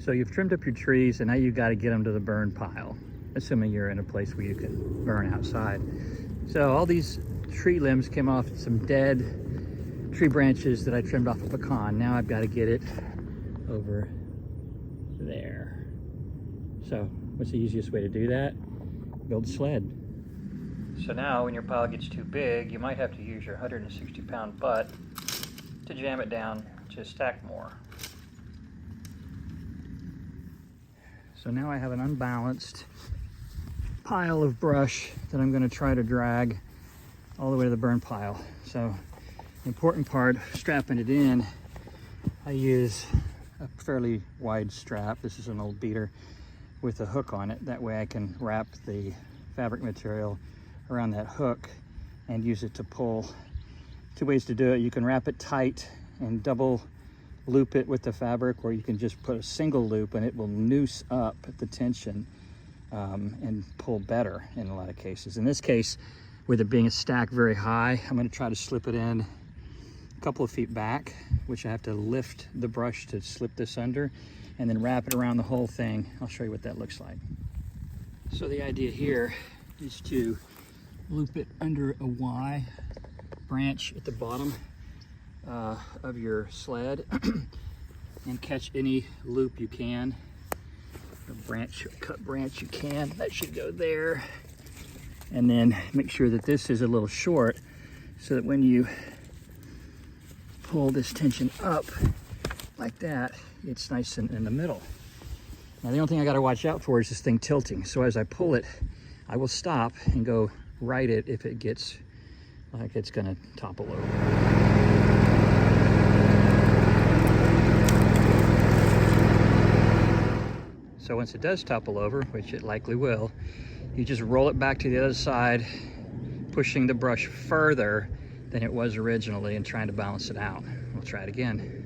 So you've trimmed up your trees and now you've got to get them to the burn pile, assuming you're in a place where you can burn outside. So all these tree limbs came off some dead tree branches that I trimmed off a pecan. Now I've got to get it over there. So what's the easiest way to do that? Build a sled. So now when your pile gets too big, you might have to use your 160-pound butt to jam it down to stack more. So now I have an unbalanced pile of brush that I'm going to try to drag all the way to the burn pile. So the important part, strapping it in, I use a fairly wide strap. This is an old beater with a hook on it. That way I can wrap the fabric material around that hook and use it to pull. Two ways to do it. You can wrap it tight and double loop it with the fabric, or you can just put a single loop and it will noose up the tension and pull better in a lot of cases. In this case, with it being a stack very high, I'm going to try to slip it in a couple of feet back, which I have to lift the brush to slip this under and then wrap it around the whole thing. I'll show you what that looks like. So the idea here is to loop it under a Y branch at the bottom of your sled and catch any loop you can, a branch, cut branch you can. That should go there. And then make sure that this is a little short so that when you pull this tension up like that, it's nice and in the middle. Now the only thing I got to watch out for is this thing tilting. So as I pull it, I will stop and go right it if it gets like it's going to topple over. So once it does topple over, which it likely will, you just roll it back to the other side, pushing the brush further than it was originally and trying to balance it out. We'll try it again.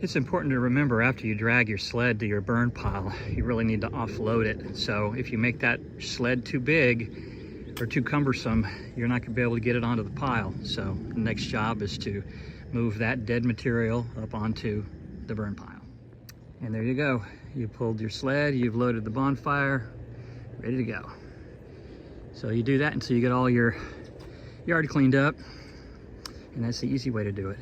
It's important to remember after you drag your sled to your burn pile, you really need to offload it. So if you make that sled too big or too cumbersome, you're not going to be able to get it onto the pile. So the next job is to move that dead material up onto the burn pile. And there you go. You pulled your sled, you've loaded the bonfire, ready to go. So you do that until you get all your yard cleaned up, and that's the easy way to do it.